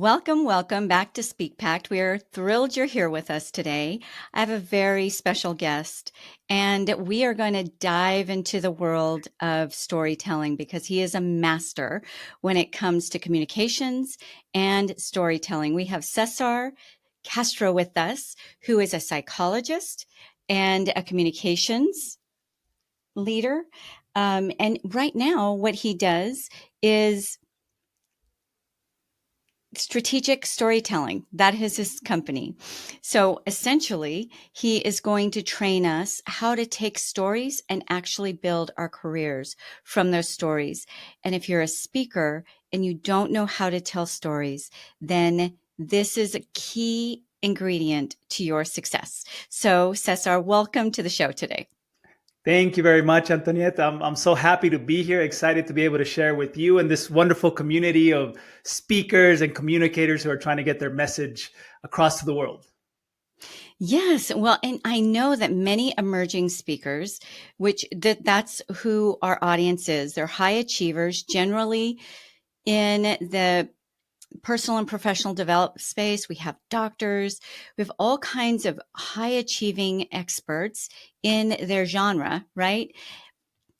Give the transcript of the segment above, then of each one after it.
Welcome back to SpeakPact. We are thrilled you're here with us today. I have a very special guest, and we are going to dive into the world of storytelling because he is a master when it comes to communications and storytelling. We have Cesar Castro with us, who is a psychologist and a communications leader. And right now, what he does is strategic storytelling. That is his company. So essentially, he is going to train us how to take stories and actually build our careers from those stories. And if you're a speaker and you don't know how to tell stories, then this is a key ingredient to your success. So Cesar, welcome to the show today. Thank you very much, Antoniette. I'm so happy to be here, excited to be able to share with you and this wonderful community of speakers and communicators who are trying to get their message across to the world. Yes. Well, and I know that many emerging speakers, that's who our audience is. They're high achievers, generally in the personal and professional development space. We have doctors, we have all kinds of high achieving experts in their genre, right?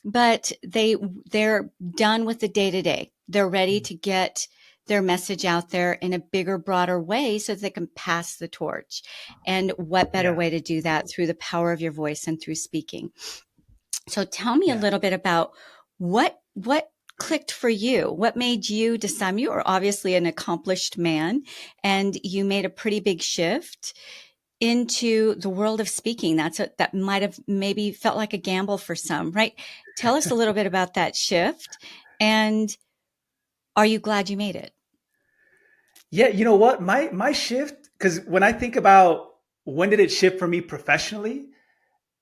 But they're done with the day to day. They're ready to get their message out there in a bigger, broader way so that they can pass the torch. And what better way to do that through the power of your voice and through speaking. So tell me a little bit about what clicked for you. What made you decide? You are obviously an accomplished man and you made a pretty big shift into the world of speaking. That might have maybe felt like a gamble for some, right? Tell us a little bit about that shift, and are you glad you made it? Yeah, you know what? My shift, because when I think about when did it shift for me professionally,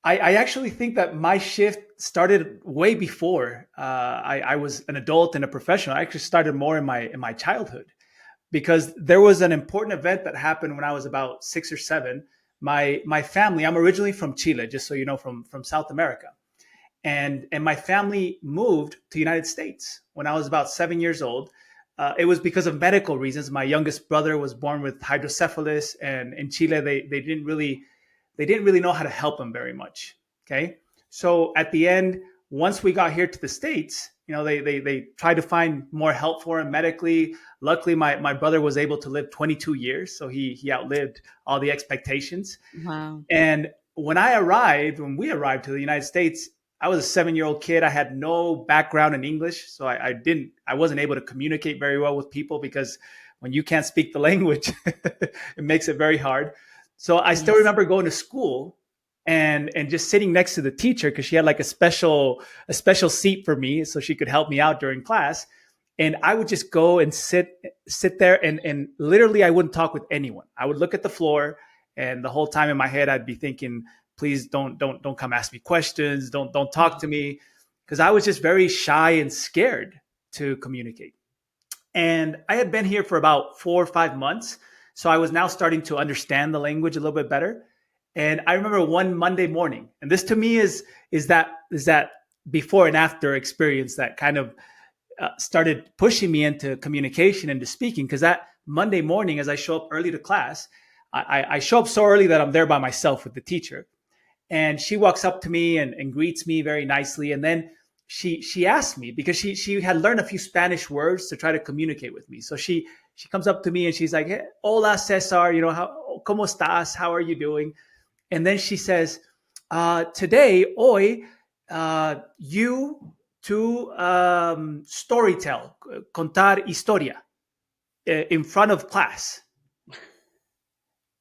I actually think that my shift started way before I was an adult and a professional. I actually started more in my childhood because there was an important event that happened when I was about 6 or 7. My family, I'm originally from Chile, just so you know, from South America. And my family moved to the United States when I was about 7 years old. It was because of medical reasons. My youngest brother was born with hydrocephalus, and in Chile they didn't really know how to help him very much. Okay, so at the end, once we got here to the States, they tried to find more help for him medically. Luckily, my brother was able to live 22 years, so he outlived all the expectations. Wow. And when we arrived to the United States, I was a 7-year-old kid. I had no background in English, so I wasn't able to communicate very well with people because when you can't speak the language, it makes it very hard. So I still remember going to school and just sitting next to the teacher because she had like a special seat for me so she could help me out during class. And I would just go and sit there and literally I wouldn't talk with anyone. I would look at the floor, and the whole time in my head I'd be thinking, please don't come ask me questions. Don't talk to me, because I was just very shy and scared to communicate. And I had been here for about 4 or 5 months. So I was now starting to understand the language a little bit better. And I remember one Monday morning, and this to me is that before and after experience that kind of started pushing me into communication and to speaking. Because that Monday morning, as I show up early to class, I show up so early that I'm there by myself with the teacher. And she walks up to me and greets me very nicely. And then she asked me, because she had learned a few Spanish words to try to communicate with me. So she comes up to me and she's like, hey, hola, Cesar, ¿cómo estás? How are you doing? And then she says, today, hoy, you to storytell, contar historia in front of class.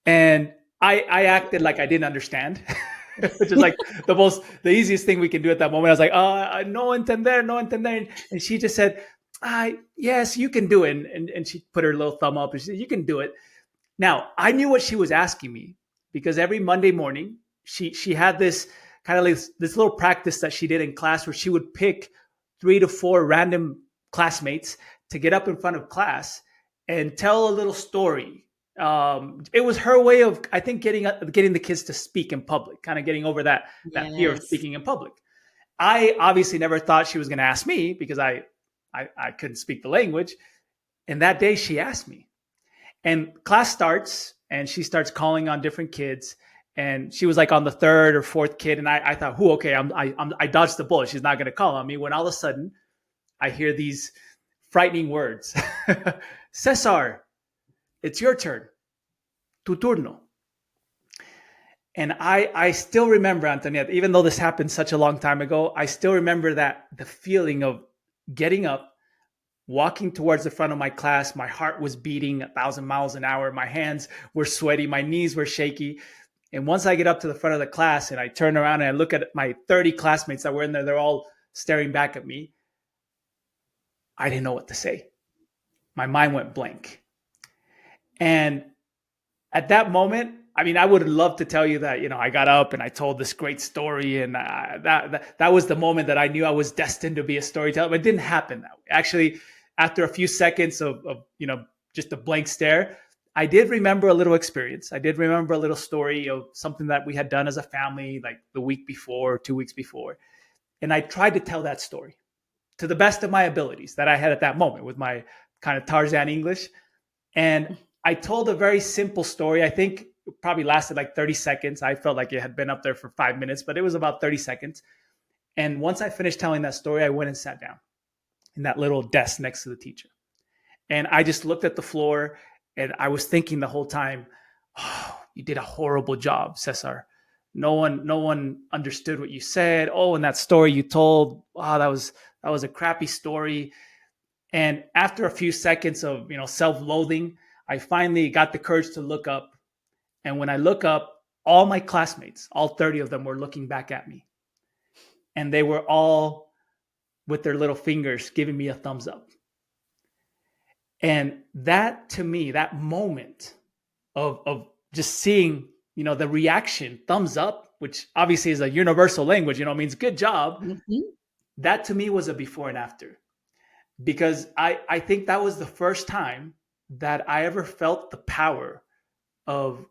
And I acted like I didn't understand. Which is like the easiest thing we can do at that moment. I was like, no entender. And she just said, yes, you can do it. And she put her little thumb up and she said, you can do it. Now, I knew what she was asking me because every Monday morning, she had this kind of like this little practice that she did in class where she would pick 3 to 4 random classmates to get up in front of class and tell a little story. It was her way of, I think, getting the kids to speak in public, kind of getting over that fear of speaking in public. I obviously never thought she was going to ask me because I couldn't speak the language. And that day she asked me. And class starts, and she starts calling on different kids. And she was like on the third or fourth kid, and I thought, "Who? Okay, I dodged the bullet. She's not going to call on me." When all of a sudden, I hear these frightening words: "Cesar, it's your turn. Tu turno." And I still remember, Antoniette, even though this happened such a long time ago, I still remember that the feeling of getting up, walking towards the front of my class. My heart was beating 1,000 miles an hour. My hands were sweaty. My knees were shaky. And once I get up to the front of the class and I turn around and I look at my 30 classmates that were in there, they're all staring back at me. I didn't know what to say. My mind went blank. And at that moment, I mean, I would love to tell you that, I got up and I told this great story, and that was the moment that I knew I was destined to be a storyteller. But it didn't happen that way. Actually, after a few seconds of just a blank stare, I did remember a little experience. I did remember a little story of something that we had done as a family, like the week before, 2 weeks before. And I tried to tell that story to the best of my abilities that I had at that moment with my kind of Tarzan English. And I told a very simple story. I think it probably lasted like 30 seconds. I felt like it had been up there for 5 minutes, but it was about 30 seconds. And once I finished telling that story, I went and sat down in that little desk next to the teacher. And I just looked at the floor, and I was thinking the whole time, "Oh, you did a horrible job, Cesar. No one understood what you said. Oh, and that story you told, wow, that was a crappy story." And after a few seconds of self-loathing, I finally got the courage to look up. And when I look up, all my classmates, all 30 of them, were looking back at me. And they were all with their little fingers giving me a thumbs up. And that, to me, that moment of just seeing, the reaction, thumbs up, which obviously is a universal language, means good job. Mm-hmm. That to me was a before and after. Because I think that was the first time that I ever felt the power of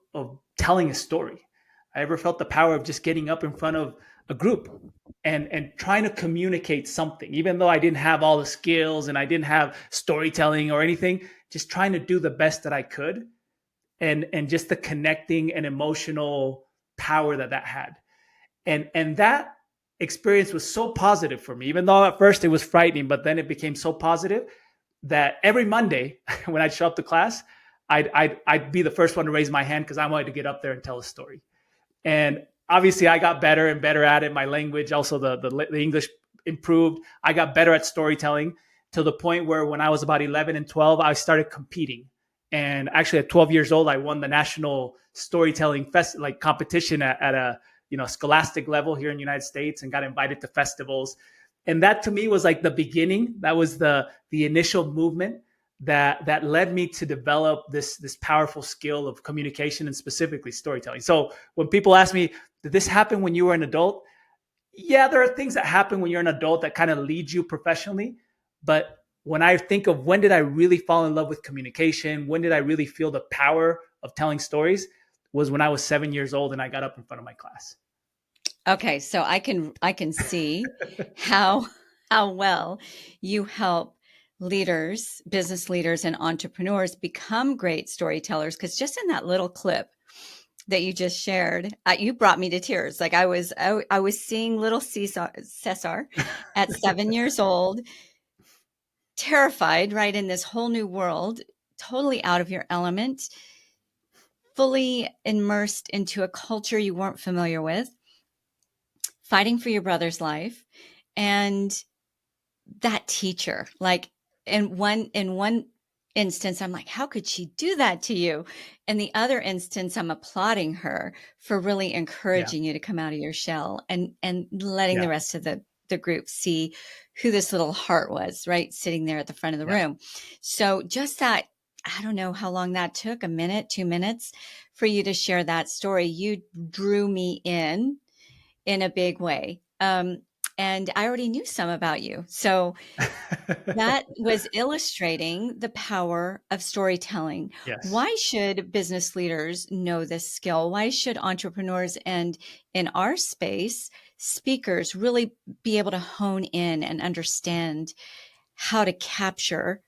telling a story. I ever felt the power of just getting up in front of a group and trying to communicate something, even though I didn't have all the skills and I didn't have storytelling or anything, just trying to do the best that I could, and just the connecting and emotional power that had. And that experience was so positive for me, even though at first it was frightening, but then it became so positive that every Monday when I'd show up to class, I'd be the first one to raise my hand because I wanted to get up there and tell a story. And obviously I got better and better at it. My language, also the English improved. I got better at storytelling to the point where when I was about 11 and 12, I started competing. And actually at 12 years old, I won the national storytelling competition at a scholastic level here in the United States, and got invited to festivals. And that to me was like the beginning. That was the initial movement that led me to develop this powerful skill of communication, and specifically storytelling. So when people ask me, did this happen when you were an adult? Yeah, there are things that happen when you're an adult that kind of lead you professionally. But when I think of when did I really fall in love with communication, when did I really feel the power of telling stories, was when I was 7 years old and I got up in front of my class. Okay, so I can see how well you help leaders, business leaders, and entrepreneurs become great storytellers. Because just in that little clip that you just shared, you brought me to tears. Like I was seeing little Cesar at 7 years old, terrified, right, in this whole new world, totally out of your element, fully immersed into a culture you weren't familiar with, fighting for your brother's life. And that teacher, like in one instance, I'm like, how could she do that to you? In the other instance, I'm applauding her for really encouraging you to come out of your shell, and letting the rest of the group see who this little heart was, right, sitting there at the front of the room. So just that, I don't know how long that took, a minute, 2 minutes for you to share that story. You drew me in a big way. And I already knew some about you. So that was illustrating the power of storytelling. Yes. Why should business leaders know this skill? Why should entrepreneurs and, in our space, speakers really be able to hone in and understand how to capture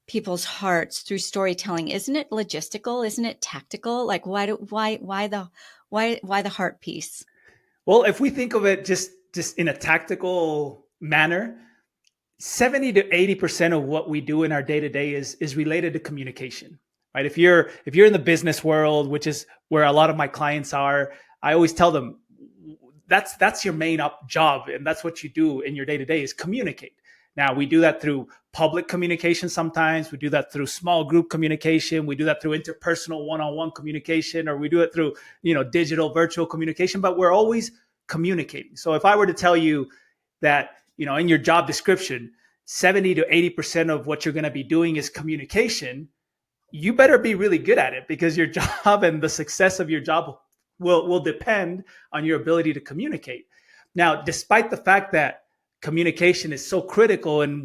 people's hearts through storytelling? Isn't it logistical? Isn't it tactical? Like why the heart piece? Well, if we think of it just in a tactical manner, 70 to 80% of what we do in our day-to-day is related to communication, right? If you're in the business world, which is where a lot of my clients are, I always tell them that's your main job, and that's what you do in your day-to-day is communicate. Now, we do that through public communication sometimes, we do that through small group communication, we do that through interpersonal one-on-one communication, or we do it through, digital virtual communication, but we're always communicating. So if I were to tell you that, in your job description, 70 to 80% of what you're going to be doing is communication, you better be really good at it, because your job and the success of your job will depend on your ability to communicate. Now, despite the fact that communication is so critical, and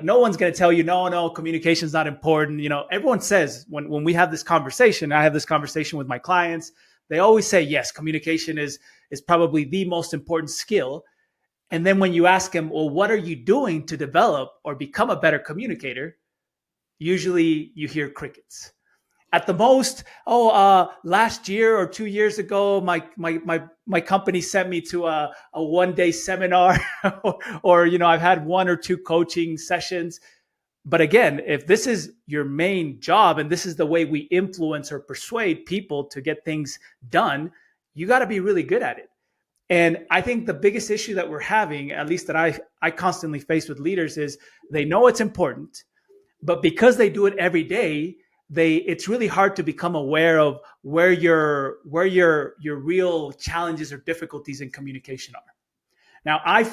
no one's going to tell you, no, communication is not important. Everyone says when we have this conversation, I have this conversation with my clients, they always say, yes, communication is probably the most important skill. And then when you ask them, well, what are you doing to develop or become a better communicator? Usually you hear crickets. At the most, last year or 2 years ago, my company sent me to a 1-day seminar, or I've had 1 or 2 coaching sessions. But again, if this is your main job and this is the way we influence or persuade people to get things done, you got to be really good at it. And I think the biggest issue that we're having, at least that I constantly face with leaders, is they know it's important, but because they do it every day, it's really hard to become aware of where your real challenges or difficulties in communication are. Now, I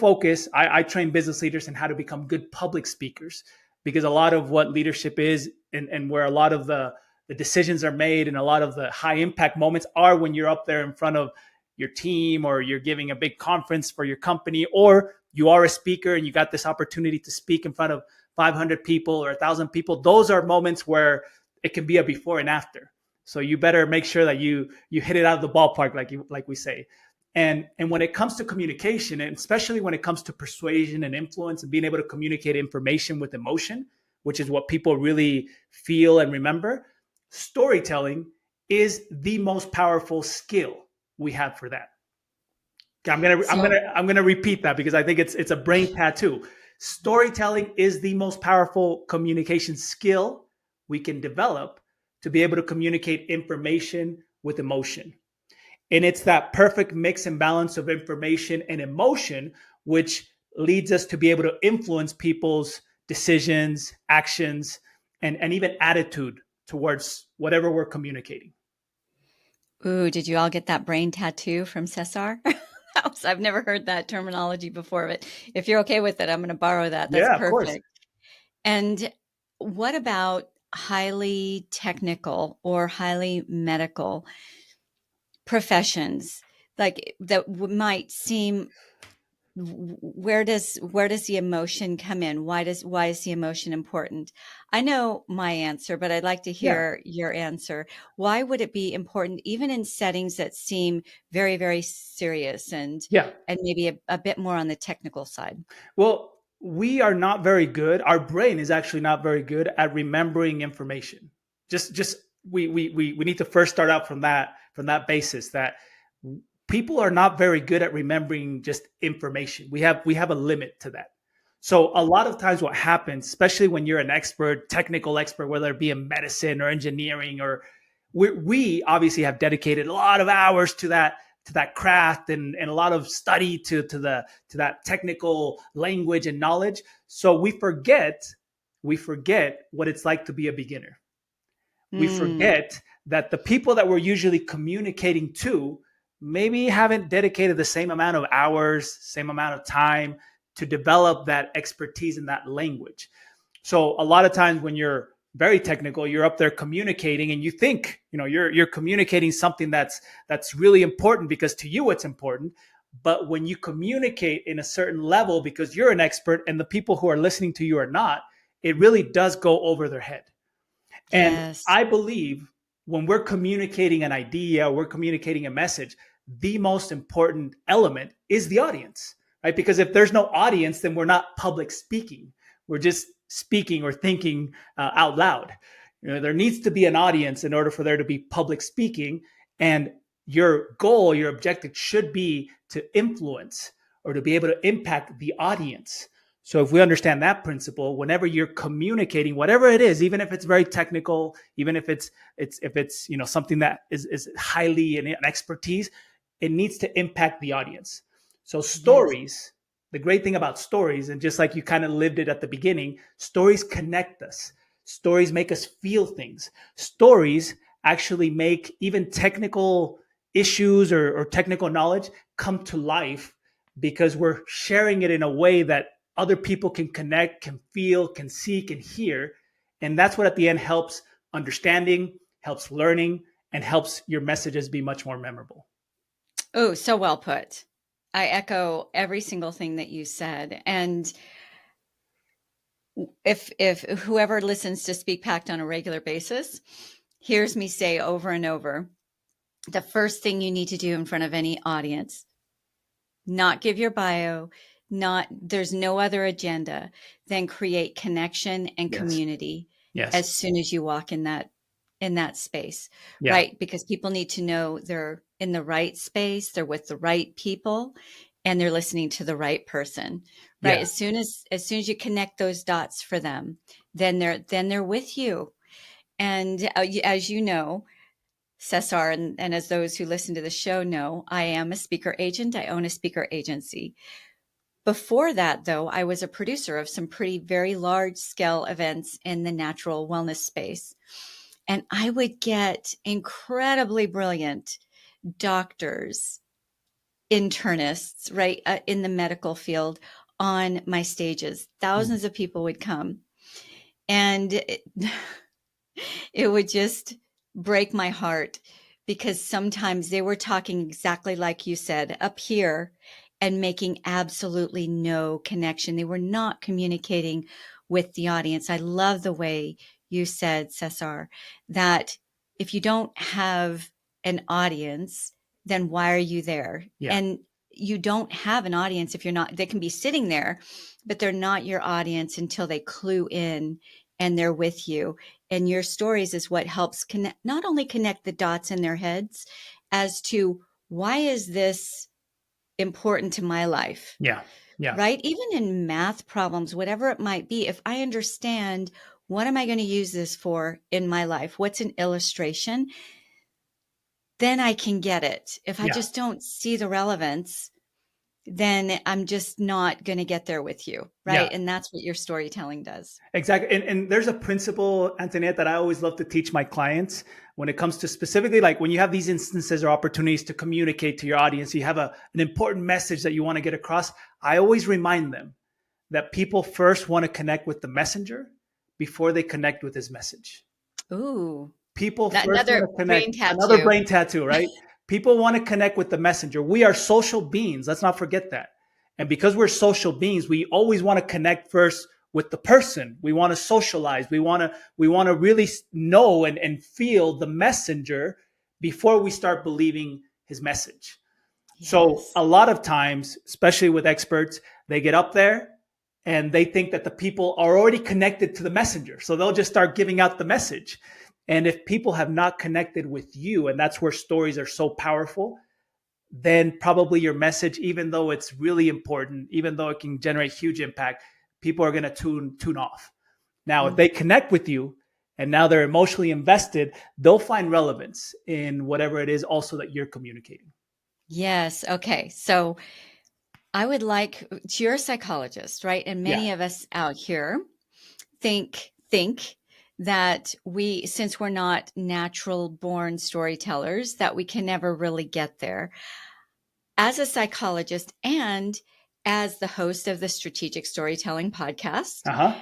train business leaders in how to become good public speakers, because a lot of what leadership is, and where a lot of the decisions are made and a lot of the high impact moments are when you're up there in front of your team, or you're giving a big conference for your company, or you are a speaker and you got this opportunity to speak in front of 500 people or 1,000 people. Those are moments where it can be a before and after. So you better make sure that you hit it out of the ballpark, like we say. And when it comes to communication, and especially when it comes to persuasion and influence and being able to communicate information with emotion, which is what people really feel and remember, storytelling is the most powerful skill we have for that. I'm gonna repeat that, because I think it's a brain tattoo. Storytelling is the most powerful communication skill we can develop to be able to communicate information with emotion. And it's that perfect mix and balance of information and emotion which leads us to be able to influence people's decisions, actions, and even attitude towards whatever we're communicating. Ooh, did you all get that brain tattoo from Cesar? I've never heard that terminology before, but if you're okay with it, I'm going to borrow that. That's Yeah, perfect. of course. And what about highly technical or highly medical professions, like that might seem, where does the emotion come in? Why is the emotion important? I know my answer, but I'd like to Yeah. hear your answer. Why would it be important, even in settings that seem very, very serious and Yeah. maybe a bit more on the technical side? Well, we are not very good. Our brain is actually not very good at remembering information. Just we need to first start out from that basis, that people are not very good at remembering just information. We have a limit to that. So a lot of times what happens, especially when you're an expert, technical expert, whether it be in medicine or engineering, or we obviously have dedicated a lot of hours to that craft, and a lot of study to that technical language and knowledge. So we forget what it's like to be a beginner. We forget that the people that we're usually communicating to maybe haven't dedicated the same amount of hours, same amount of time to develop that expertise in that language. So a lot of times when you're very technical, you're up there communicating, and you think, you're communicating something that's really important because to you it's important. But when you communicate in a certain level, because you're an expert and the people who are listening to you are not, it really does go over their head. And Yes. I believe when we're communicating an idea, we're communicating a message, the most important element is the audience, right? Because if there's no audience, then we're not public speaking. We're just speaking or thinking out loud. There needs to be an audience in order for there to be public speaking. And your goal, your objective should be to influence or to be able to impact the audience. So if we understand that principle, whenever you're communicating, whatever it is, even if it's very technical, even if it's something that is highly an expertise, it needs to impact the audience. So Yes. stories, the great thing about stories, and just like you kind of lived it at the beginning, stories connect us. Stories make us feel things. Stories actually make even technical issues or technical knowledge come to life because we're sharing it in a way that other people can connect, can feel, can see, can hear. And that's what at the end helps understanding, helps learning, and helps your messages be much more memorable. Oh, so well put. I echo every single thing that you said. And if whoever listens to SpeakPact on a regular basis hears me say over and over, the first thing you need to do in front of any audience, not give your bio, not there's no other agenda than create connection and Yes. community Yes. as soon as you walk in that space, Yeah. right? Because people need to know they're in the right space, they're with the right people, and they're listening to the right person, right? Yeah. As soon as you connect those dots for them, then they're with you. And as you know, Cesar, and as those who listen to the show know, I am a speaker agent. I own a speaker agency. Before that, though, I was a producer of some pretty very large scale events in the natural wellness space. And I would get incredibly brilliant doctors, internists, right, in the medical field on my stages. Thousands of people would come. And it would just break my heart because sometimes they were talking exactly like you said up here and making absolutely no connection. They were not communicating with the audience. I love the way you said, Cesar, that if you don't have an audience, then why are you there? Yeah. And you don't have an audience if you're not, they can be sitting there, but they're not your audience until they clue in and they're with you. And your stories is what helps connect, not only connect the dots in their heads as to why is this important to my life, Yeah. Yeah. right? Even in math problems, whatever it might be, if I understand what am I going to use this for in my life, what's an illustration, then I can get it. If I Yeah. just don't see the relevance, then I'm just not going to get there with you, Yeah. right? And that's what your storytelling does. Exactly. And there's a principle, Antoniette, that I always love to teach my clients when it comes to specifically like when you have these instances or opportunities to communicate to your audience, you have an important message that you want to get across. I always remind them that people first want to connect with the messenger before they connect with his message. Ooh, People that first want another to connect, brain another tattoo. brain tattoo, right? People want to connect with the messenger. We are social beings. Let's not forget that. And because we're social beings, we always want to connect first with the person. We want to socialize. We want to really know and feel the messenger before we start believing his message. So Yes. a lot of times, especially with experts, they get up there and they think that the people are already connected to the messenger. So they'll just start giving out the message. And if people have not connected with you, and that's where stories are so powerful, then probably your message, even though it's really important, even though it can generate huge impact, people are going to tune off. Now, if Mm. they connect with you and now they're emotionally invested, they'll find relevance in whatever it is also that you're communicating. Yes. Okay. So I would like, you're a psychologist, right? And Yeah. many of us out here think that since we're not natural born storytellers, that we can never really get there. As a psychologist and as the host of the Strategic Storytelling Podcast, Uh-huh.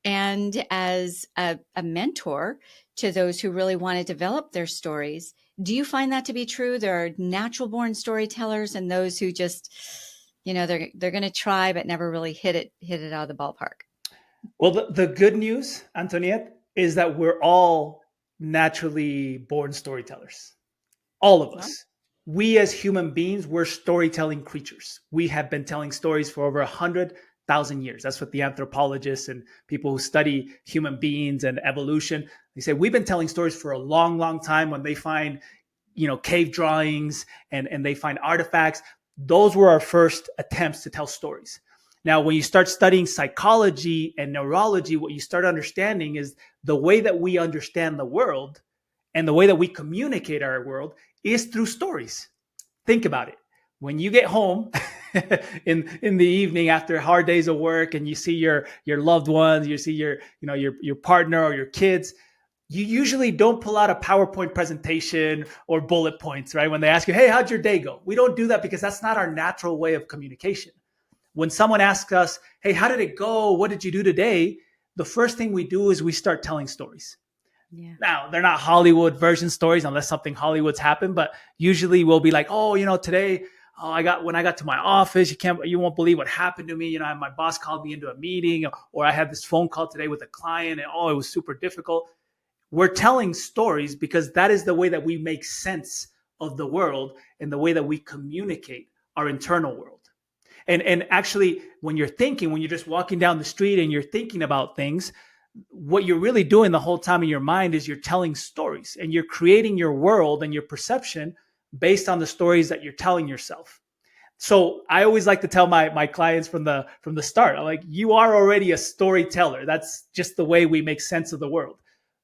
and as a mentor to those who really want to develop their stories, do you find that to be true? There are natural born storytellers and those who just, they're going to try but never really hit it out of the ballpark. Well, the good news, Antoniette, is that we're all naturally born storytellers. All of Well, us. We as human beings, we're storytelling creatures. We have been telling stories for over 100 1,000 years. That's what the anthropologists and people who study human beings and evolution, they say we've been telling stories for a long, long time. When they find, cave drawings and they find artifacts, those were our first attempts to tell stories. Now, when you start studying psychology and neurology, what you start understanding is the way that we understand the world and the way that we communicate our world is through stories. Think about it. When you get home in the evening after hard days of work and you see your loved ones, you see your partner or your kids, you usually don't pull out a PowerPoint presentation or bullet points, right? When they ask you, hey, how'd your day go? We don't do that because that's not our natural way of communication. When someone asks us, hey, how did it go? What did you do today? The first thing we do is we start telling stories. Yeah. Now, they're not Hollywood version stories unless something Hollywood's happened, but usually we'll be like, today, when I got to my office, you won't believe what happened to me. My boss called me into a meeting, or I had this phone call today with a client and it was super difficult. We're telling stories because that is the way that we make sense of the world and the way that we communicate our internal world. And actually, when you're just walking down the street and you're thinking about things, what you're really doing the whole time in your mind is you're telling stories and you're creating your world and your perception based on the stories that you're telling yourself. So I always like to tell my clients from the start, I'm like, you are already a storyteller. That's just the way we make sense of the world.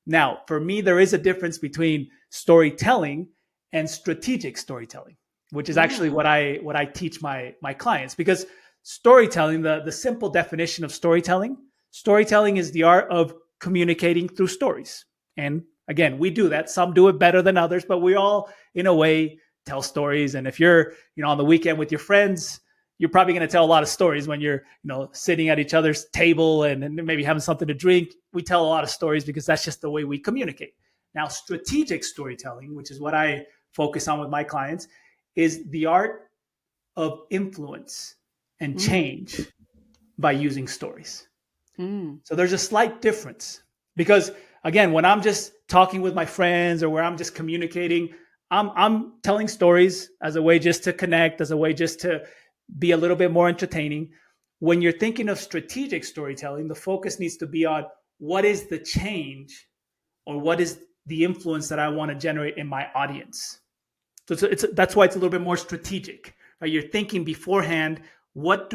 Now, for me, there is a difference between storytelling and strategic storytelling, which is actually what I teach my clients, because storytelling, the simple definition of storytelling is the art of communicating through stories. And again, we do that. Some do it better than others, but we all, in a way, tell stories. And if you're, on the weekend with your friends, you're probably going to tell a lot of stories when you're, sitting at each other's table and maybe having something to drink. We tell a lot of stories because that's just the way we communicate. Now, strategic storytelling, which is what I focus on with my clients, is the art of influence and change by using stories. So there's a slight difference because, again, when I'm just talking with my friends or where I'm just communicating, I'm telling stories as a way just to connect, as a way just to be a little bit more entertaining. When you're thinking of strategic storytelling, the focus needs to be on what is the change or what is the influence that I want to generate in my audience. So that's why it's a little bit more strategic. Right? You're thinking beforehand, what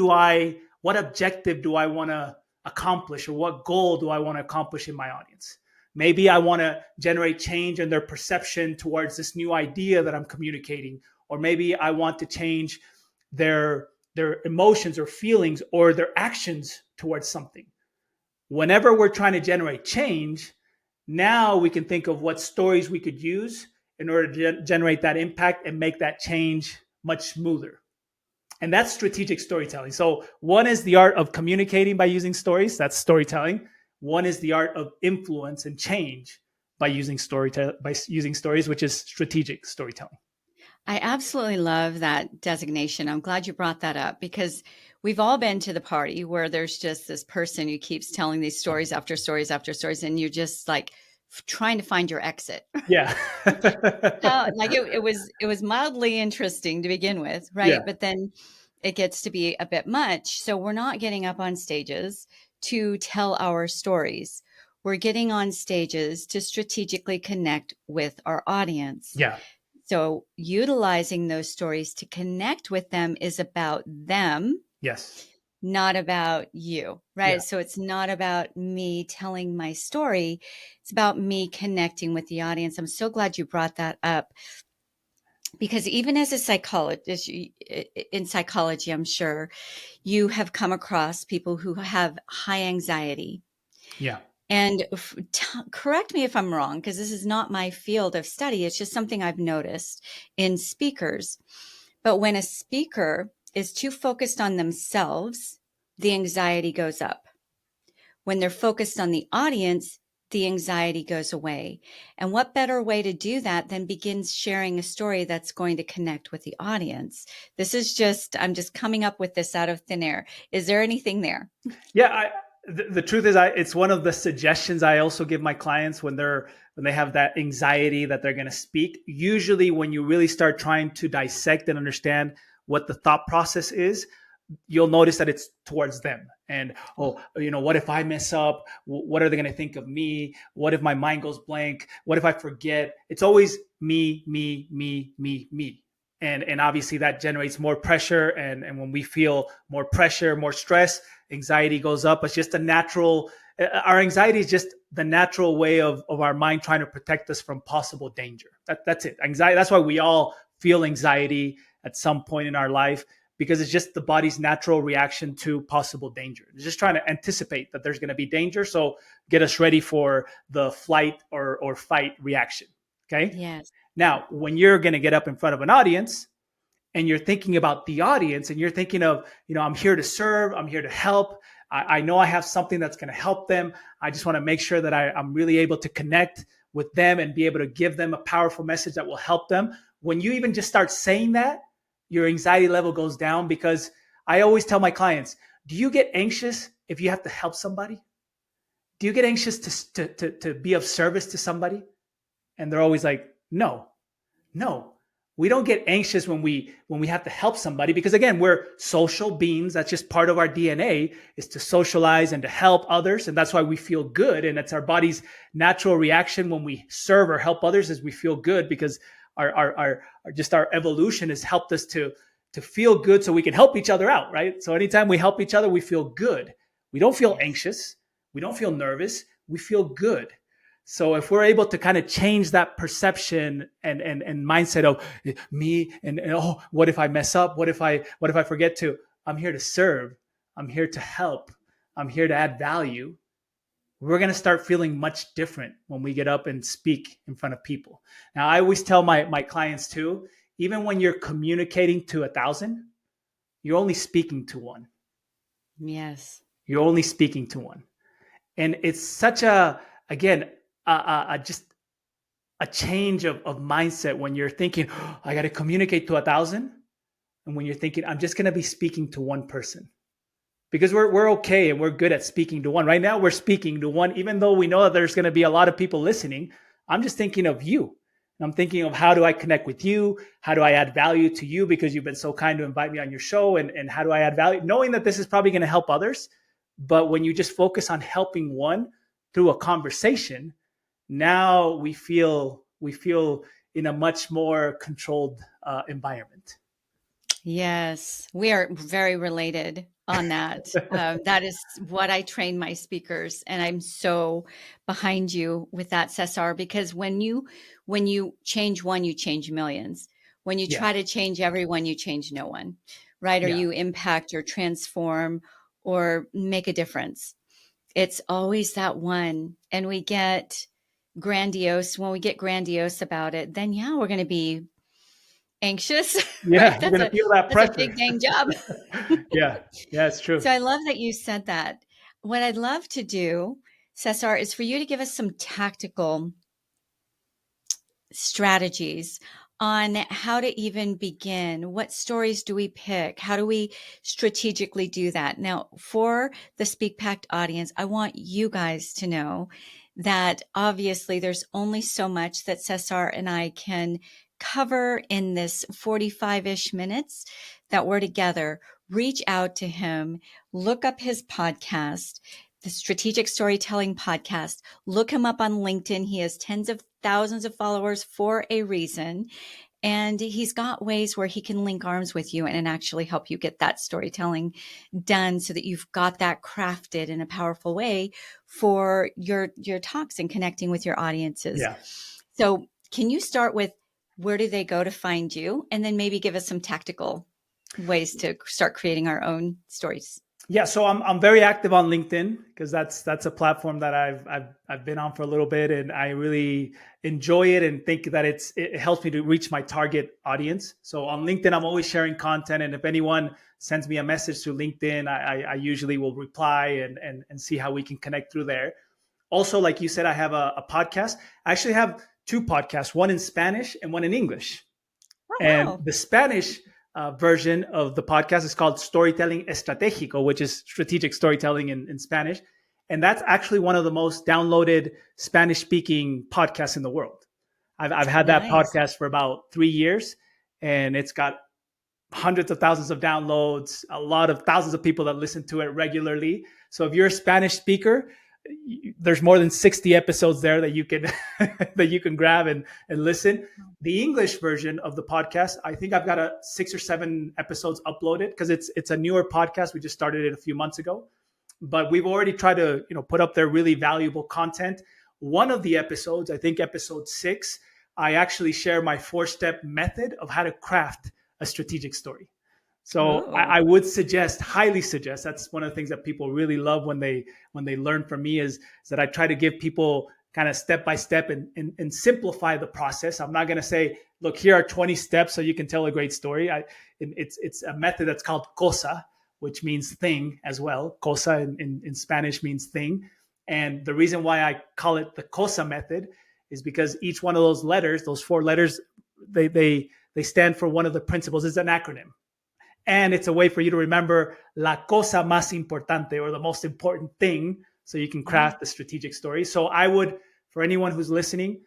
objective do I want to accomplish, or what goal do I want to accomplish in my audience? Maybe I want to generate change in their perception towards this new idea that I'm communicating, or maybe I want to change their emotions or feelings or their actions towards something. Whenever we're trying to generate change, now we can think of what stories we could use in order to generate that impact and make that change much smoother. And that's strategic storytelling. So one is the art of communicating by using stories. That's storytelling. One is the art of influence and change by using stories, which is strategic storytelling. I absolutely love that designation. I'm glad you brought that up because we've all been to the party where there's just this person who keeps telling these stories after stories after stories, and you're just like trying to find your exit. Yeah. It was mildly interesting to begin with, right? Yeah. But then it gets to be a bit much. So we're not getting up on stages to tell our stories. We're getting on stages to strategically connect with our audience. Yeah. So utilizing those stories to connect with them is about them. Yes. Not about you, right? Yeah. So it's not about me telling my story. It's about me connecting with the audience. I'm so glad you brought that up because even as a psychologist, in psychology, I'm sure you have come across people who have high anxiety. Yeah. And correct me if I'm wrong, because this is not my field of study. It's just something I've noticed in speakers. But when a speaker is too focused on themselves, the anxiety goes up. When they're focused on the audience, the anxiety goes away. And what better way to do that than begin sharing a story that's going to connect with the audience? I'm just coming up with this out of thin air. Is there anything there? Yeah, the truth is, it's one of the suggestions I also give my clients when they have that anxiety that they're going to speak. Usually when you really start trying to dissect and understand what the thought process is, you'll notice that it's towards them. And, oh, what if I mess up? What are they going to think of me? What if my mind goes blank? What if I forget? It's always me, me, me, me, me. And obviously that generates more pressure. And when we feel more pressure, more stress, anxiety goes up. It's just our anxiety is just the natural way of our mind trying to protect us from possible danger. That's it. Anxiety. That's why we all feel anxiety at some point in our life, because it's just the body's natural reaction to possible danger. It's just trying to anticipate that there's going to be danger. So get us ready for the flight or fight reaction. Okay. Yes. Now, when you're going to get up in front of an audience and you're thinking about the audience and you're thinking of, I'm here to serve, I'm here to help. I know I have something that's going to help them. I just want to make sure that I'm really able to connect with them and be able to give them a powerful message that will help them. When you even just start saying that, your anxiety level goes down, because I always tell my clients, do you get anxious if you have to help somebody? Do you get anxious to be of service to somebody? And they're always like, no, we don't get anxious when we have to help somebody, because again, we're social beings. That's just part of our DNA, is to socialize and to help others. And that's why we feel good. And it's our body's natural reaction when we serve or help others, is we feel good, because our evolution has helped us to feel good so we can help each other out, right? So anytime we help each other, we feel good. We don't feel anxious. We don't feel nervous. We feel good. So if we're able to kind of change that perception and mindset of me and oh, what if I mess up? What if I forget to? I'm here to serve. I'm here to help. I'm here to add value. We're going to start feeling much different when we get up and speak in front of people. Now, I always tell my clients too, even when you're communicating to 1,000, you're only speaking to one. Yes. You're only speaking to one. And it's such just a change of mindset when you're thinking, oh, I got to communicate to 1,000. And when you're thinking, I'm just going to be speaking to one person. Because we're okay and we're good at speaking to one. Right now, we're speaking to one, even though we know that there's going to be a lot of people listening. I'm just thinking of you. I'm thinking of, how do I connect with you? How do I add value to you? Because you've been so kind to invite me on your show. And how do I add value? Knowing that this is probably going to help others. But when you just focus on helping one through a conversation, now we feel in a much more controlled environment. Yes, we are very related on that. That is what I train my speakers, and I'm so behind you with that, Cesar, because when you change one, you change millions. When you try to change everyone, you change no one, right? Or you impact or transform or make a difference. It's always that one. And we get grandiose. When we get grandiose about it, then we're going to be anxious. Yeah, Right? you're going to feel that pressure. That's a big dang job. Yeah, it's true. So I love that you said that. What I'd love to do, Cesar, is for you to give us some tactical strategies on how to even begin. What stories do we pick? How do we strategically do that? Now, for the SpeakPact audience, I want you guys to know that obviously there's only so much that Cesar and I can cover in this 45-ish minutes that we're together. Reach out to him, look up his podcast, the Strategic Storytelling Podcast. Look him up on LinkedIn. He has tens of thousands of followers for a reason. And he's got ways where he can link arms with you and actually help you get that storytelling done so that you've got that crafted in a powerful way for your talks and connecting with your audiences. Yeah. So can you start with, where do they go to find you? And then maybe give us some tactical ways to start creating our own stories. Yeah, so I'm very active on LinkedIn, because that's a platform that I've been on for a little bit, and I really enjoy it and think that it helps me to reach my target audience. So on LinkedIn, I'm always sharing content, and if anyone sends me a message through LinkedIn, I usually will reply and see how we can connect through there. Also, like you said, I have a podcast. I actually have two podcasts, one in Spanish and one in English. Oh, and wow. The Spanish version of the podcast is called Storytelling Estratégico, which is strategic storytelling in Spanish. And that's actually one of the most downloaded Spanish speaking podcasts in the world. I've had that podcast for about 3 years, and it's got hundreds of thousands of downloads, a lot of thousands of people that listen to it regularly. So if you're a Spanish speaker, there's more than 60 episodes there that you can that you can grab and listen. The English version of the podcast, I think I've got 6 or 7 episodes uploaded because it's a newer podcast. We just started it a few months ago, but we've already tried to put up there really valuable content. One of the episodes, I think episode 6, I actually share my 4-step method of how to craft a strategic story. So I would highly suggest, that's one of the things that people really love when they learn from me is that I try to give people kind of step by step and simplify the process. I'm not going to say, look, here are 20 steps so you can tell a great story. It's a method that's called cosa, which means thing as well. Cosa in Spanish means thing. And the reason why I call it the cosa method is because each one of those letters, those 4 letters, they stand for one of the principles. It's an acronym. And it's a way for you to remember la cosa más importante, or the most important thing, so you can craft the strategic story. So I would, for anyone who's listening,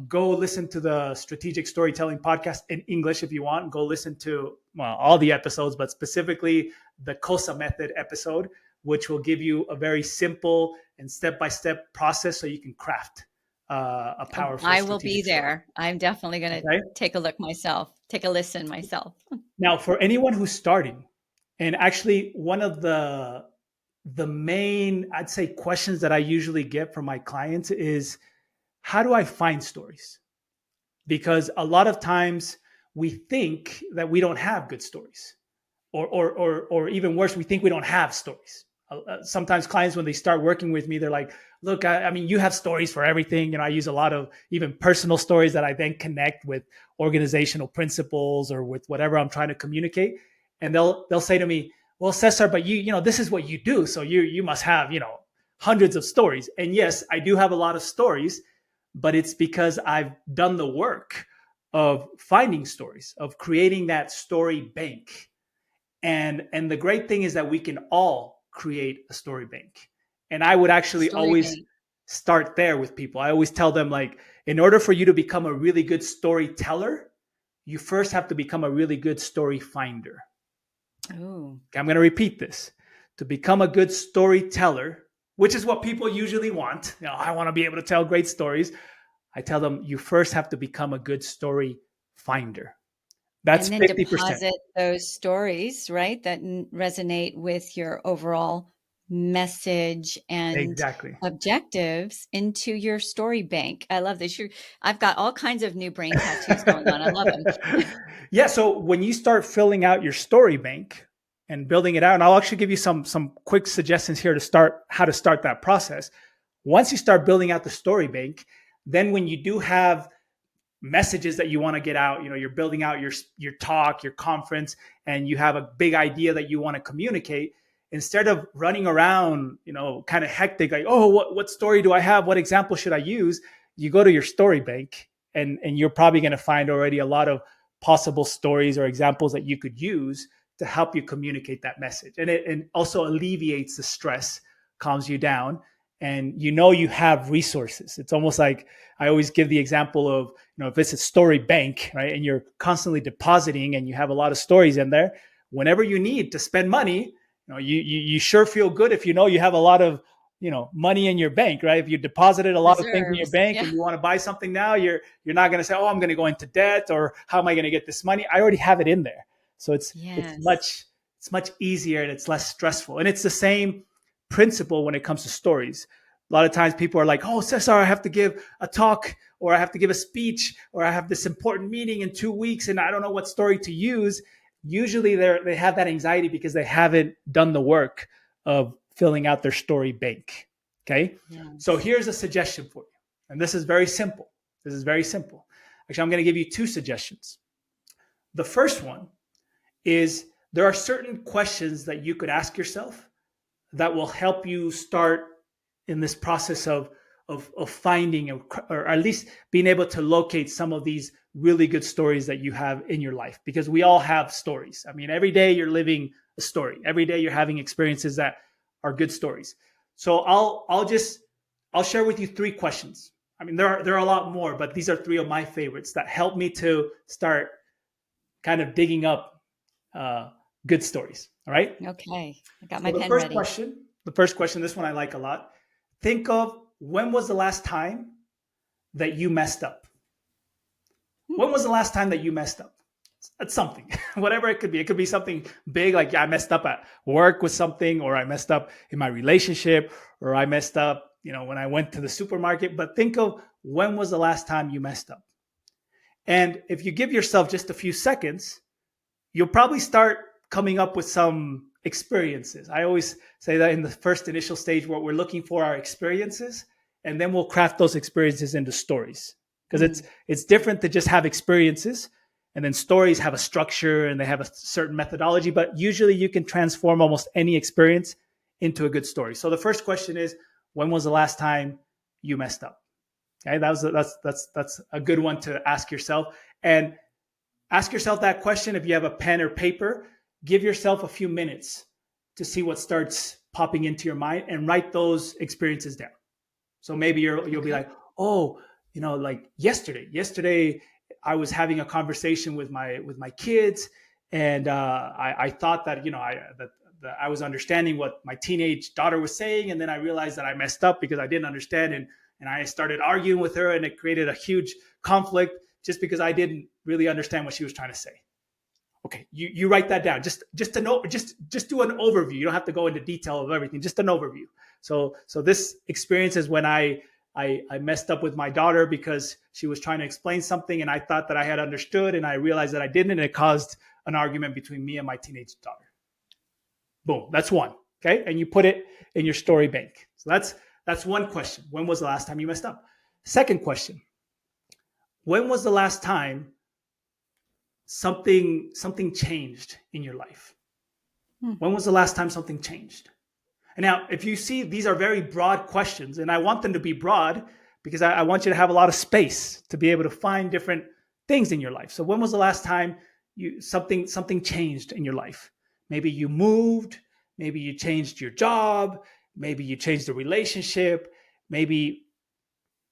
go listen to the Strategic Storytelling Podcast in English if you want. Go listen to all the episodes, but specifically the Cosa Method episode, which will give you a very simple and step-by-step process so you can craft a powerful I will be story. there. I'm definitely going to take a look myself, take a listen myself. Now, for anyone who's starting, and actually one of the main, I'd say, questions that I usually get from my clients is, how do I find stories? Because a lot of times we think that we don't have good stories, or even worse, we think we don't have stories. Sometimes clients, when they start working with me, they're like, look, I mean, you have stories for everything. I use a lot of even personal stories that I then connect with organizational principles or with whatever I'm trying to communicate. And they'll say to me, well, Cesar, but you this is what you do. So you must have, hundreds of stories. And yes, I do have a lot of stories, but it's because I've done the work of finding stories, of creating that story bank. And the great thing is that we can all create a story bank. And I would actually always start there with people. I always tell them, like, in order for you to become a really good storyteller, you first have to become a really good story finder. Oh. Okay, I'm going to repeat this. To become a good storyteller, which is what people usually want. I want to be able to tell great stories. I tell them, you first have to become a good story finder. That's 50%. And then deposit those stories, right, that resonate with your overall message and objectives into your story bank. I love this. I've got all kinds of new brain tattoos going on. I love them. Yeah. So when you start filling out your story bank and building it out, and I'll actually give you some quick suggestions here to how to start that process. Once you start building out the story bank, then when you do have messages that you want to get out, you're building out your talk, your conference, and you have a big idea that you want to communicate, instead of running around, kind of hectic, like, oh, what story do I have? What example should I use? You go to your story bank and you're probably going to find already a lot of possible stories or examples that you could use to help you communicate that message. And it also alleviates the stress, calms you down, and you have resources. It's almost like I always give the example of, if it's a story bank, right, and you're constantly depositing and you have a lot of stories in there, whenever you need to spend money, you sure feel good if you have a lot of money in your bank, right? If you deposited a lot of things in your bank and you want to buy something now, you're not going to say, oh, I'm going to go into debt, or how am I going to get this money? I already have it in there. So it's much easier and it's less stressful. And it's the same principle when it comes to stories. A lot of times people are like, oh, Cesar, I have to give a talk, or I have to give a speech, or I have this important meeting in 2 weeks and I don't know what story to use. Usually they have that anxiety because they haven't done the work of filling out their story bank. Okay. Yes. So here's a suggestion for you. And this is very simple. Actually, I'm going to give you 2 suggestions. The first one is, there are certain questions that you could ask yourself that will help you start in this process of finding, or at least being able to locate some of these really good stories that you have in your life, because we all have stories. I mean, every day you're living a story. Every day you're having experiences that are good stories. So I'll share with you 3 questions. I mean, there are a lot more, but these are 3 of my favorites that help me to start kind of digging up good stories. All right. Okay. I got So my pen ready. the first question, this one I like a lot. Think of, when was the last time that you messed up? When was the last time that you messed up? At something, whatever it could be. It could be something big, like I messed up at work with something, or I messed up in my relationship, or I messed up, when I went to the supermarket. But think of, when was the last time you messed up? And if you give yourself just a few seconds, you'll probably start coming up with some experiences. I always say that in the first initial stage, what we're looking for are experiences, and then we'll craft those experiences into stories. Because it's different to just have experiences, and then stories have a structure and they have a certain methodology, but usually you can transform almost any experience into a good story. So the first question is, when was the last time you messed up? Okay, that's a good one to ask yourself. And ask yourself that question. If you have a pen or paper, give yourself a few minutes to see what starts popping into your mind and write those experiences down. So maybe you'll be like, oh, like yesterday I was having a conversation with my kids, and I thought that that I was understanding what my teenage daughter was saying, and then I realized that I messed up because I didn't understand, and I started arguing with her, and it created a huge conflict just because I didn't really understand what she was trying to say. Okay, you write that down. Just to know, just do an overview. You don't have to go into detail of everything. Just an overview. So this experience is when I messed up with my daughter because she was trying to explain something, and I thought that I had understood, and I realized that I didn't, and it caused an argument between me and my teenage daughter. Boom, that's one. Okay, and you put it in your story bank. So that's one question. When was the last time you messed up? Second question. When was the last time something changed in your life? When was the last time something changed? And now, if you see, these are very broad questions, and I want them to be broad because I want you to have a lot of space to be able to find different things in your life. So when was the last time something changed in your life? Maybe you moved, maybe you changed your job, maybe you changed a relationship, maybe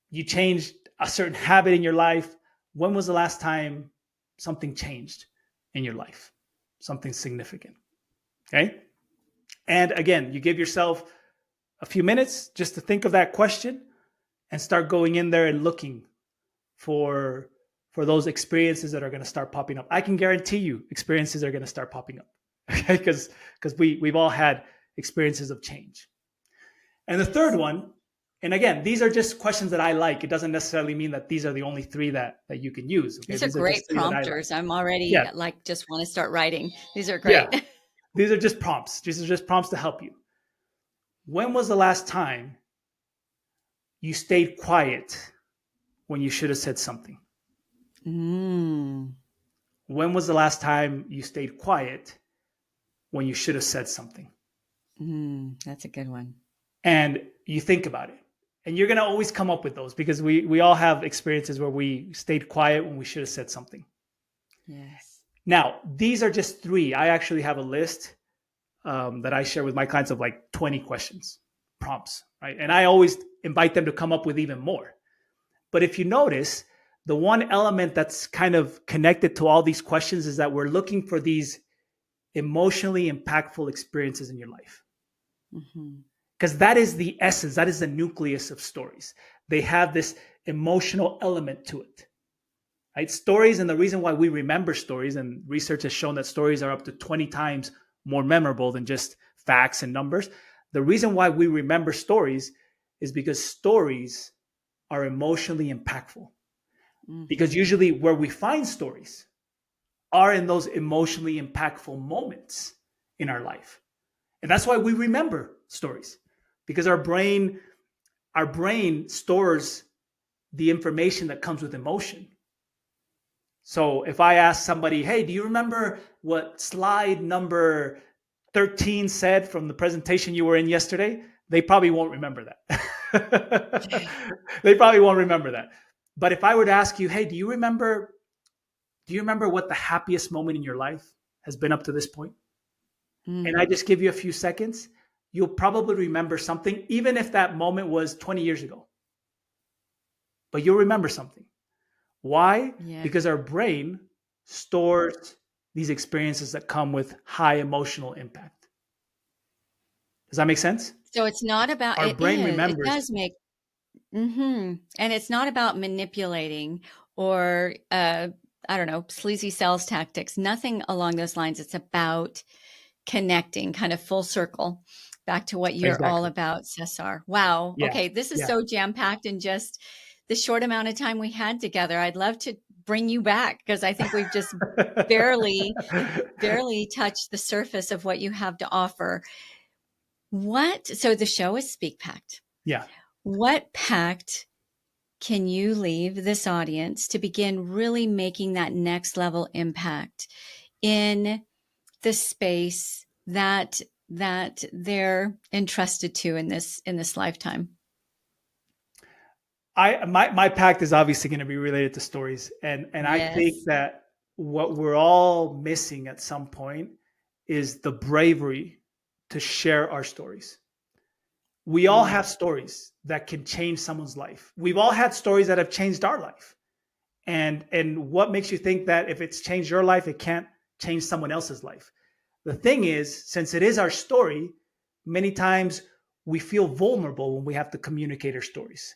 you changed a certain habit in your life. When was the last time something changed in your life? Something significant. Okay? And again, you give yourself a few minutes just to think of that question and start going in there and looking for those experiences that are going to start popping up. I can guarantee you experiences are going to start popping up. Okay? Because we've all had experiences of change. And the third one, and again, these are just questions that I like. It doesn't necessarily mean that these are the only three that you can use. Okay? These are great prompters. I'm already just want to start writing. These are great. Yeah. These are just prompts. These are just prompts to help you. When was the last time you stayed quiet when you should have said something? When was the last time you stayed quiet when you should have said something? That's a good one. And you think about it. And you're going to always come up with those because we all have experiences where we stayed quiet when we should have said something. Yes. Now, these are just three. I actually have a list that I share with my clients of like 20 questions, prompts, right? And I always invite them to come up with even more. But if you notice, the one element that's kind of connected to all these questions is that we're looking for these emotionally impactful experiences in your life. Because that is the essence, that is the nucleus of stories. They have this emotional element to it. Right? Stories, and the reason why we remember stories, and research has shown that stories are up to 20 times more memorable than just facts and numbers. The reason why we remember stories is because stories are emotionally impactful. Because usually where we find stories are in those emotionally impactful moments in our life. And that's why we remember stories, because our brain stores the information that comes with emotion. So if I ask somebody, hey, do you remember what slide number 13 said from the presentation you were in yesterday? They probably won't remember that. They probably won't remember that. But if I were to ask you, hey, do you remember what the happiest moment in your life has been up to this point? And I just give you a few seconds, you'll probably remember something, even if that moment was 20 years ago. But you'll remember something. Why? Yeah. Because our brain stores these experiences that come with high emotional impact. Does that make sense? So it's not about, Our it brain is, it remembers. does make, and it's not about manipulating or, I don't know, sleazy sales tactics, nothing along those lines. It's about connecting, kind of full circle back to what you're all Exactly. about, Cesar. Wow. Yeah. Okay. This is Yeah. so jam-packed in just the short amount of time we had together. I'd love to bring you back because I think we've just barely, barely touched the surface of what you have to offer. So the show is Speak Pact. Yeah. What pact can you leave this audience to begin really making that next level impact in the space that they're entrusted to in this lifetime? My pact is obviously going to be related to stories, and I think Yes. that what we're all missing at some point is the bravery to share our stories. We all Mm. have stories that can change someone's life. We've all had stories that have changed our life. And what makes you think that if it's changed your life, it can't change someone else's life? The thing is, since it is our story, many times we feel vulnerable when we have to communicate our stories.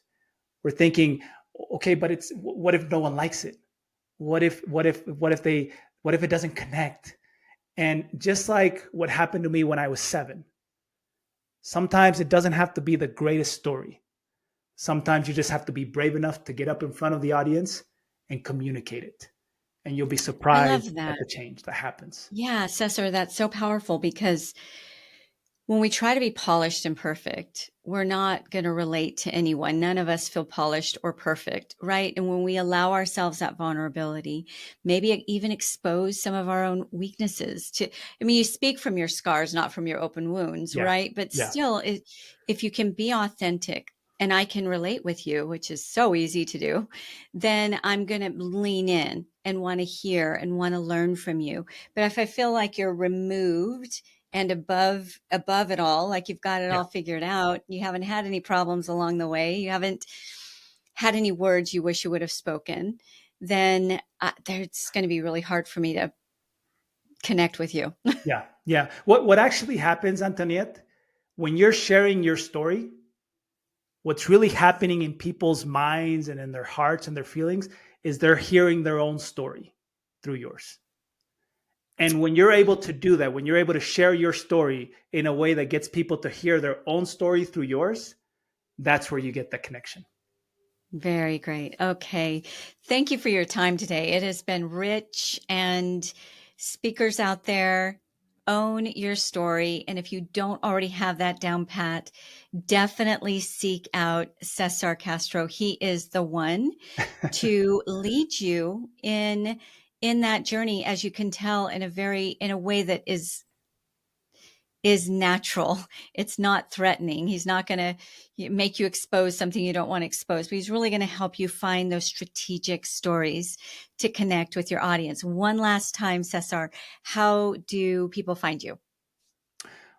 We're thinking, okay, but it's what if no one likes it? What if it doesn't connect? And just like what happened to me when I was 7, sometimes it doesn't have to be the greatest story. Sometimes you just have to be brave enough to get up in front of the audience and communicate it. And you'll be I surprised love at that. the change that happens. Yeah, Cesar, that's so powerful because when we try to be polished and perfect, we're not going to relate to anyone. None of us feel polished or perfect, right? And when we allow ourselves that vulnerability, maybe even expose some of our own weaknesses to, I mean, you speak from your scars, not from your open wounds, Yeah. right? But Yeah. still, if you can be authentic and I can relate with you, which is so easy to do, then I'm going to lean in and want to hear and want to learn from you. But if I feel like you're removed and above it all, like you've got it Yeah. all figured out, you haven't had any problems along the way, you haven't had any words you wish you would have spoken, then it's going to be really hard for me to connect with you. Yeah. Yeah. What actually happens, Antoniette, when you're sharing your story, what's really happening in people's minds and in their hearts and their feelings is they're hearing their own story through yours. And when you're able to do that, when you're able to share your story in a way that gets people to hear their own story through yours, that's where you get the connection. Very great. Okay. Thank you for your time today. It has been rich, and speakers out there, own your story. And if you don't already have that down pat, definitely seek out Cesar Castro. He is the one to lead you in that journey, as you can tell, in a way that is natural. It's not threatening. He's not going to make you expose something you don't want to expose, but he's really going to help you find those strategic stories to connect with your audience. One last time, Cesar, how do people find you?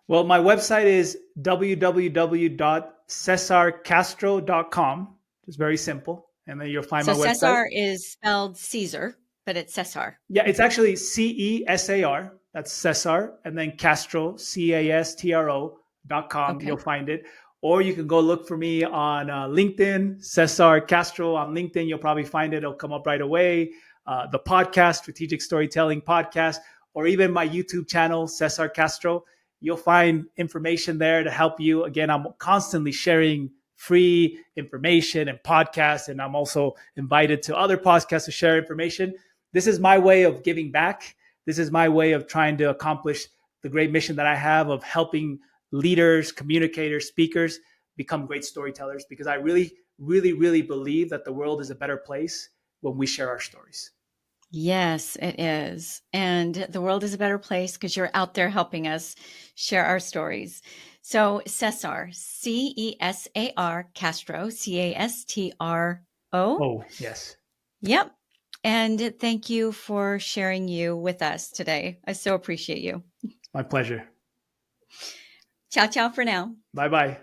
Well, my website is www.cesarcastro.com. It's very simple. And then you'll find So my website. Cesar is spelled Caesar, but it's Cesar. Yeah, it's actually CESAR. That's Cesar. And then Castro, CASTRO.com. You'll Okay. find it. Or you can go look for me on LinkedIn, Cesar Castro on LinkedIn. You'll probably find it. It'll come up right away. The podcast, Strategic Storytelling Podcast, or even my YouTube channel, Cesar Castro. You'll find information there to help you. Again, I'm constantly sharing free information and podcasts, and I'm also invited to other podcasts to share information. This is my way of giving back. This is my way of trying to accomplish the great mission that I have of helping leaders, communicators, speakers become great storytellers, because I really, really, really believe that the world is a better place when we share our stories. Yes, it is. And the world is a better place because you're out there helping us share our stories. So Cesar, Cesar Castro, Castro. Oh, yes. Yep. And thank you for sharing you with us today. I so appreciate you. My pleasure. Ciao, ciao for now. Bye bye.